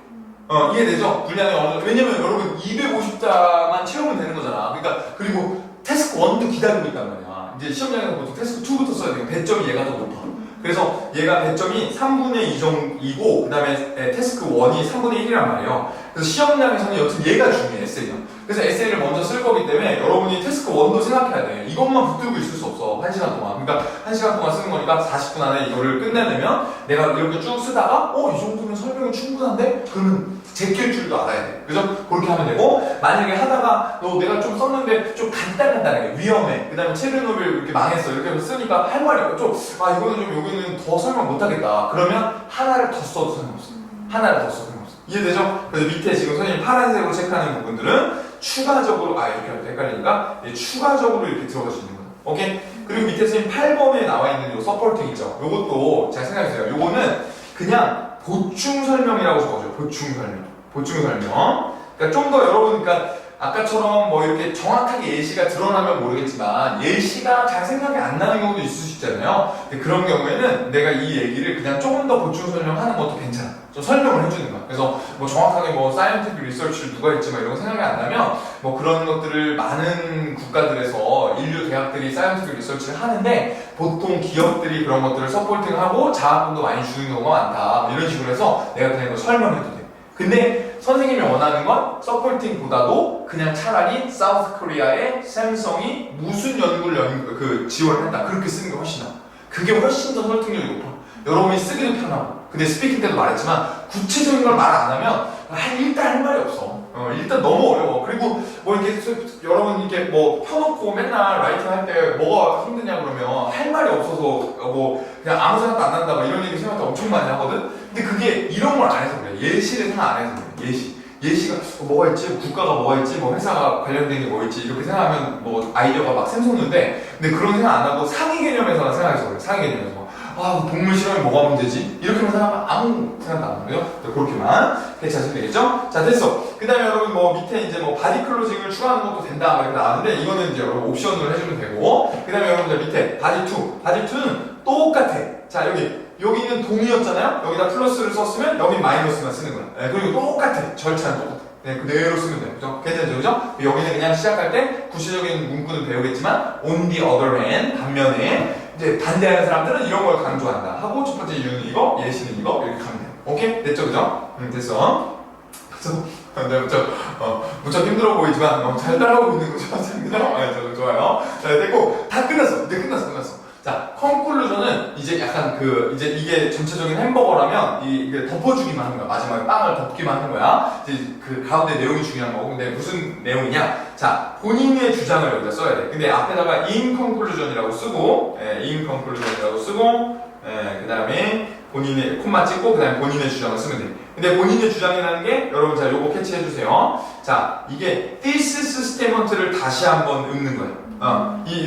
이해되죠? 분량이 어느 정도. 왜냐면 여러분 250자만 채우면 되는 거잖아. 그러니까, 그리고 태스크 1도 기다리고 있단 말이야. 이제 시험장에서 보통 태스크 2부터 써야 돼. 배점이 얘가 더 높아. 그래서 얘가 배점이 3분의 2 정도이고, 그 다음에 태스크 1이 3분의 1이란 말이에요. 그래서 시험장에서는 여튼 얘가 중요해, 에세이는. 그래서 에세이를 먼저 쓸 거기 때문에 여러분이 태스크 1도 생각해야 돼. 이것만 붙들고 있을 수 없어. 1시간 동안. 그러니까 1시간 동안 쓰는 거니까 40분 안에 이거를 끝내려면 내가 이렇게 쭉 쓰다가 이 정도면 설명이 충분한데? 그러면 제낄 줄도 알아야 돼. 그죠? 그렇게 하면 되고, 만약에 하다가 내가 좀 썼는데 좀 간단하게 위험해. 그 다음에 체르노빌 이렇게 망했어. 이렇게 쓰니까 할 말이 없고 이거는 좀 여기는 더 설명 못하겠다. 그러면 하나를 더 써도 상관없어. 하나를 더 써도 상관없어. 이해되죠? 그래서 밑에 지금 선생님 파란색으로 체크하는 부분들은 추가적으로 이렇게 할 때 헷갈리니까 추가적으로 이렇게 들어갈 수 있는 거야. 오케이? 그리고 밑에 선생님 8번에 나와 있는 요 서포팅 있죠? 요것도 잘 생각해주세요. 요거는 그냥 보충 설명이라고 적어줘요. 보충 설명. 그러니까 좀 더 여러분, 그러니까 아까처럼 이렇게 정확하게 예시가 드러나면 모르겠지만 예시가 잘 생각이 안 나는 경우도 있을 수 있잖아요. 근데 그런 경우에는 내가 이 얘기를 그냥 조금 더 보충 설명하는 것도 괜찮아. 좀 설명을 해주는 거야. 그래서 정확하게 사이언티픽 리서치를 누가 했지 이런 거 생각이 안 나면 그런 것들을 많은 국가들에서 인류 대학들이 사이언티픽 리서치를 하는데 보통 기업들이 그런 것들을 서포팅하고 자학금도 많이 주는 경우가 많다. 이런 식으로 해서 내가 그냥 이거 설명해도 돼. 근데 선생님이 원하는 건 서포팅보다도 그냥 차라리 사우스 코리아의 샘성이 무슨 연구를 지원했다. 그렇게 쓰는 게 훨씬 나아. 그게 훨씬 더 설득력이 높아. 여러분이 쓰기도 편하고. 근데 스피킹 때도 말했지만 구체적인 걸 말 안 하면 일단 할 말이 없어. 일단 너무 어려워. 그리고 이렇게 여러분 이렇게 펴놓고 맨날 라이팅 할 때 뭐가 힘드냐 그러면 할 말이 없어서 그냥 아무 생각도 안 난다 이런 얘기 생각도 엄청 많이 하거든. 근데 그게 이런 걸 안 해서 그래. 예시를 생각 안 해서 그래. 예시가 뭐가 있지? 국가가 뭐가 있지? 회사가 관련된 게 뭐 있지? 이렇게 생각하면 아이디어가 막 샘솟는데 근데 그런 생각 안 하고 상위 개념에서만 생각해서 그래. 상위 개념에서. 동물 실험이 뭐가 문제지? 이렇게만 생각하면 아무 생각도 안 나고요. 그렇게만 괜찮으면 되겠죠? 자, 됐어. 그 다음에 여러분 밑에 이제 바디 클로징을 추가하는 것도 된다 이렇게 나왔는데 이거는 이제 여러분 옵션으로 해주면 되고 그 다음에 여러분 밑에 바디 2는 똑같아. 자, 여기는 동이었잖아요? 여기다 플러스를 썼으면 여기 마이너스만 쓰는 거야. 그리고 똑같아. 절차는 똑같아. 그냥 그대로 쓰면 돼요. 그죠? 괜찮죠? 그죠? 여기는 그냥 시작할 때 구체적인 문구는 배우겠지만 on the other hand 반면에 이제 반대하는 사람들은 이런 걸 강조한다 하고 첫 번째 이유는 이거, 예시는 이거 이렇게 가면 돼요. 오케이? 됐죠? 그죠? 됐어. 그래서 네, 무척 힘들어 보이지만 너무 잘 따라오고 있는 거죠? 그죠? 네, 좋아요. 자, 됐고 다 끝났어. 이제 끝났어. 자, 컨클루전은 이제 약간 이제 이게 전체적인 햄버거라면 이게 덮어주기만 하는 거야. 마지막에 빵을 덮기만 하는 거야. 이제 그 가운데 내용이 중요한 거고. 근데 무슨 내용이냐? 자, 본인의 주장을 여기다 써야 돼. 근데 앞에다가 in conclusion이라고 쓰고, in conclusion이라고 쓰고, 그 다음에 본인의 콤마 찍고, 그 다음에 본인의 주장을 쓰면 돼. 근데 본인의 주장이라는 게 여러분 자 요거 캐치해 주세요. 자, 이게 thesis statement를 다시 한번 읊는 거예요.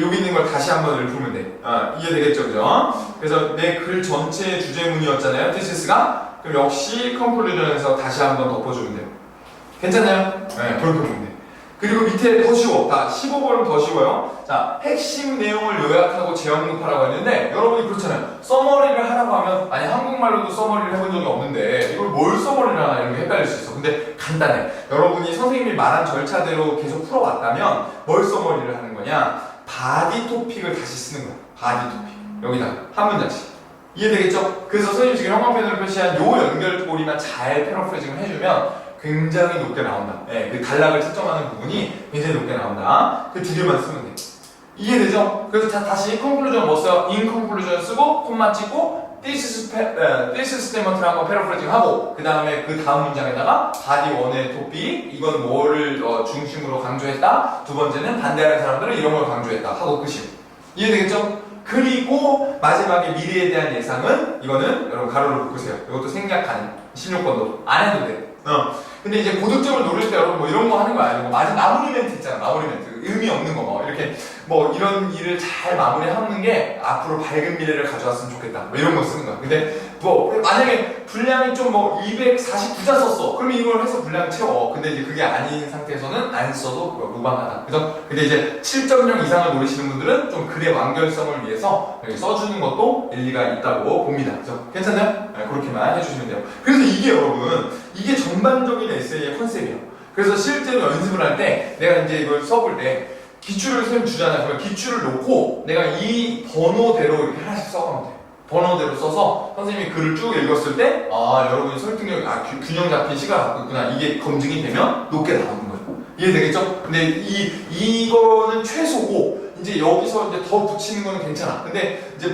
여기 있는 걸 다시 한번 읊으면 돼. 이해되겠죠, 그죠? 그래서 내 글 전체의 주제문이었잖아요, thesis가. 그럼 역시 conclusion에서 다시 한번 덮어주면 돼요. 괜찮나요? 네, 그렇게 보면 돼. 그리고 밑에 더 쉬워. 다 15번은 더 쉬워요. 자, 핵심 내용을 요약하고 재언급하라고 했는데 여러분이 그렇잖아요. 서머리를 하라고 하면 아니 한국말로도 서머리를 해본 적이 없는데 이걸 뭘 서머리를 하나 이런 게 헷갈릴 수 있어. 근데 간단해. 여러분이 선생님이 말한 절차대로 계속 풀어왔다면 뭘 서머리를 하는 거냐? 바디 토픽을 다시 쓰는 거야. 바디 토픽. 여기다 한 문장씩. 이해되겠죠? 그래서 선생님이 지금 형광펜으로 표시한 요 연결고리만 잘 패러프레이징을 해주면 굉장히 높게 나온다. 그 단락을 채점하는 부분이 굉장히 높게 나온다. 그 두 개만 쓰면 돼. 이해되죠? 그래서 다시 conclusion 뭐 써요? in conclusion 쓰고 콤마 찍고 thesis statement를 한번 패러프레이징 하고 그 다음에 그 다음 문장에다가 body 1의 토픽 이건 뭐를 중심으로 강조했다. 두 번째는 반대하는 사람들은 이런 걸 강조했다. 하고 끝이에요. 이해되겠죠? 그리고 마지막에 미래에 대한 예상은 이거는 여러분 가로로 묶으세요. 이것도 생략하는 16번도 안 해도 돼. 근데 이제 고득점을 노릴 때 여러분 뭐 이런 거 하는 거 아니고 마무리 멘트 있잖아. 마무리 멘트 의미 없는 거 뭐 이렇게 뭐 이런 일을 잘 마무리하는 게 앞으로 밝은 미래를 가져왔으면 좋겠다. 뭐 이런 거 쓰는 거야. 근데 뭐 만약에 분량이 좀 뭐 249자 썼어. 그러면 이걸 해서 분량 채워. 근데 이제 그게 아닌 상태에서는 안 써도 무방하다. 그래서 근데 이제 7.0 이상을 노리시는 분들은 좀 글의 완결성을 위해서 여기 써주는 것도 일리가 있다고 봅니다. 그래서 괜찮나요? 네, 그렇게만 해주시면 돼요. 그래서 이게 여러분 이게 전반적인 에세이의 컨셉이에요. 그래서 실제로 연습을 할 때 내가 이제 이걸 써볼 때 기출을 선생님 주잖아요. 그럼 기출을 놓고 내가 이 번호대로 이렇게 하나씩 써가면 돼. 번호대로 써서 선생님이 글을 쭉 읽었을 때 여러분이 설득력, 균형 잡힌 시가 갖고 있구나. 이게 검증이 되면 높게 나오는 거예요. 이해되겠죠? 근데 이거는 최소고 이제 여기서 이제 더 붙이는 거는 괜찮아. 근데 이제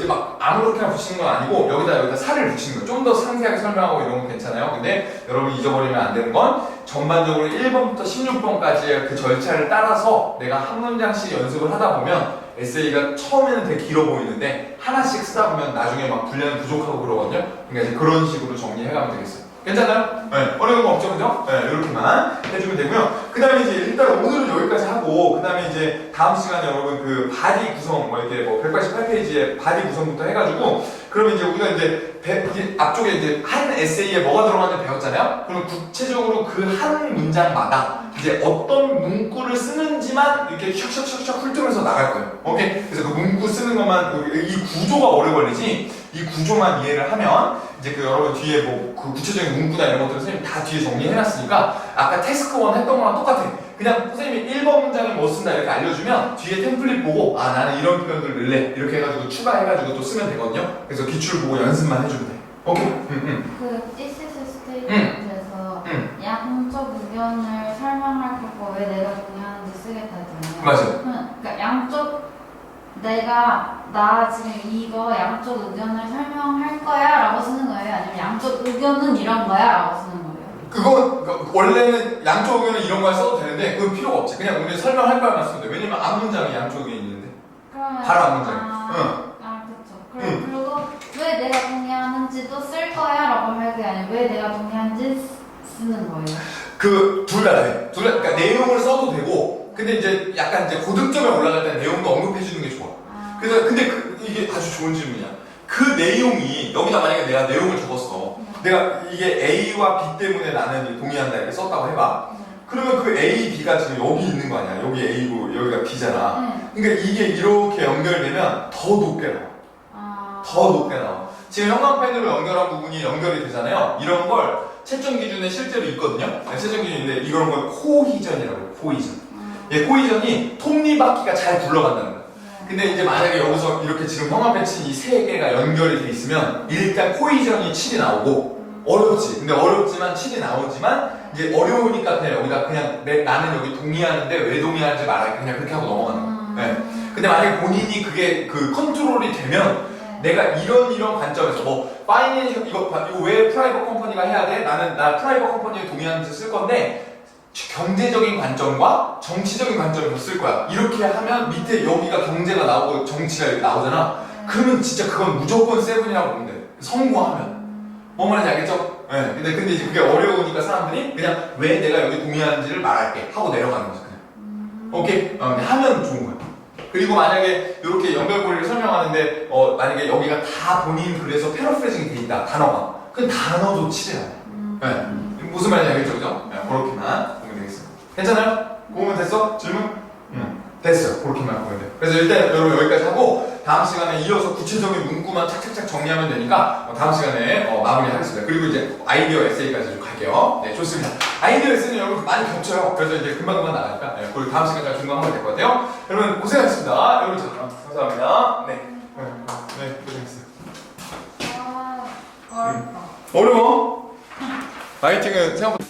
막 아무렇게나 붙이는 건 아니고 여기다 살을 붙이는 거. 좀 더 상세하게 설명하고 이런 건 괜찮아요. 근데 여러분 잊어버리면 안 되는 건 전반적으로 1번부터 16번까지의 그 절차를 따라서 내가 한 문장씩 연습을 하다 보면 에세이가 처음에는 되게 길어 보이는데 하나씩 쓰다 보면 나중에 막 분량이 부족하고 그러거든요. 그러니까 이제 그런 식으로 정리해가면 되겠어요. 괜찮아요? 네, 어려운 거 없죠, 그죠? 네, 이렇게만 해주면 되고요. 그 다음에 이제 일단 오늘은 여기까지 하고, 그 다음에 이제 다음 시간에 여러분 그 바디 구성, 뭐 이렇게 뭐 188페이지에 바디 구성부터 해가지고, 그러면 이제 우리가 이제 앞쪽에 이제 한 에세이에 뭐가 들어가는지 배웠잖아요? 그럼 구체적으로 그 한 문장마다 이제 어떤 문구를 쓰는지만 이렇게 샥샥샥샥 훑으면서 나갈 거예요. 오케이? 그래서 그 문구 쓰는 것만, 이 구조가 오래 걸리지, 이 구조만 이해를 하면 이제 그 여러분 뒤에 뭐 그 구체적인 문구나 이런 것들을 선생님이 다 뒤에 정리해놨으니까 아까 태스크 1 했던 거랑 똑같아. 그냥 선생님이 1번 문장에 뭐 쓴다 이렇게 알려주면 뒤에 템플릿 보고 나는 이런 표현들을 넣을래 이렇게 해가지고 추가해가지고 또 쓰면 되거든요. 그래서 기출 보고 연습만 해주면 돼. 오케이? 그 thesis statement에서 양쪽 의견을 설명할 거고 왜 내가 동의하는지 쓰겠다 했잖아요. 맞아요. 그러니까 양쪽 나 지금 이거 양쪽 의견을 설명할 거야 라고 쓰는 거예요? 아니면 양쪽 의견은 이런 거야 라고 쓰는 거예요? 그거 원래는 양쪽 의견은 이런 걸 써도 되는데 그건 필요가 없지. 그냥 우리 설명할 거야만 쓰면 돼. 왜냐면 앞 문장이 양쪽 의견이 있는데 그러면 바로 앞 문장이. 그쵸. 그리고 왜 내가 동의하는지도 쓸 거야 라고 할 게 아니라 왜 내가 동의하는지 쓰는 거예요? 그 둘 다 돼. 그러니까 내용을 써도 되고 근데 이제 약간 이제 고득점에 올라갈 때 내용도 언급해 주는 게 좋아. 그래서 근데 이게 아주 좋은 질문이야. 그 내용이 여기다 만약에 내가 내용을 적었어. 내가 이게 A와 B 때문에 나는 동의한다 이렇게 썼다고 해봐. 그러면 그 A, B가 지금 여기 있는 거 아니야. 여기 A고 여기가 B잖아. 그러니까 이게 이렇게 연결되면 더 높게 나와. 더 높게 나와. 지금 형광펜으로 연결한 부분이 연결이 되잖아요. 이런 걸 채점 기준에 실제로 있거든요. 네, 채점 기준인데 이런 건 코히전이라고 해요. 코히전. 예, 코히전이 톱니바퀴가 잘 굴러간다는 거예요. 근데 이제 만약에 여기서 이렇게 지금 형광펜 친 이 세 개가 연결이 돼 있으면 일단 코히전이 7이 나오고 어렵지. 근데 어렵지만 7이 나오지만 이제 어려우니까 그냥 여기다 그냥 나는 여기 동의하는데 왜 동의하는지 말할게 그냥 그렇게 하고 넘어가는 거예요. 네. 근데 만약에 본인이 그게 그 컨트롤이 되면 내가 이런 관점에서 뭐 파이낸셜 이거 왜 프라이빗 컴퍼니가 해야 돼? 나 프라이빗 컴퍼니에 동의하면서 쓸 건데 경제적인 관점과 정치적인 관점에서 쓸 거야. 이렇게 하면 밑에 여기가 경제가 나오고 정치가 나오잖아. 그러면 진짜 그건 무조건 세븐이라고 보면 돼. 성공하면. 뭔 말인지 알겠죠? 네. 근데 이제 그게 어려우니까 사람들이 그냥 왜 내가 여기 동의하는지를 말할게 하고 내려가는 거지 그냥. 오케이? 하면 좋은 거야. 그리고 만약에 이렇게 연결고리를 설명하는데 만약에 여기가 다 본인 글에서 패러프레이징이 돼 있다 단어가 그럼 단어도 칠해야 돼. 네. 무슨 말인지 알겠죠? 그죠? 네, 그렇게만 보면 되겠습니다. 괜찮아요? 보면 됐어? 질문? 됐어요. 그렇게만 보면 돼요. 그래서 일단 여러분 여기까지 하고 다음 시간에 이어서 구체적인 문구만 착착착 정리하면 되니까 다음 시간에 마무리하겠습니다. 그리고 이제 아이디어 에세이까지 좀 갈게요. 네, 좋습니다. 아이디어 에세이는 여러분 많이 겹쳐요. 그래서 이제 금방금방 나가니까 네, 그걸 다음 시간까지 중간하면 될 것 같아요. 여러분 고생하셨습니다. 여러분 감사합니다. 네, 고생했어요. 어렵다. 어려워? 라이팅은 생각보다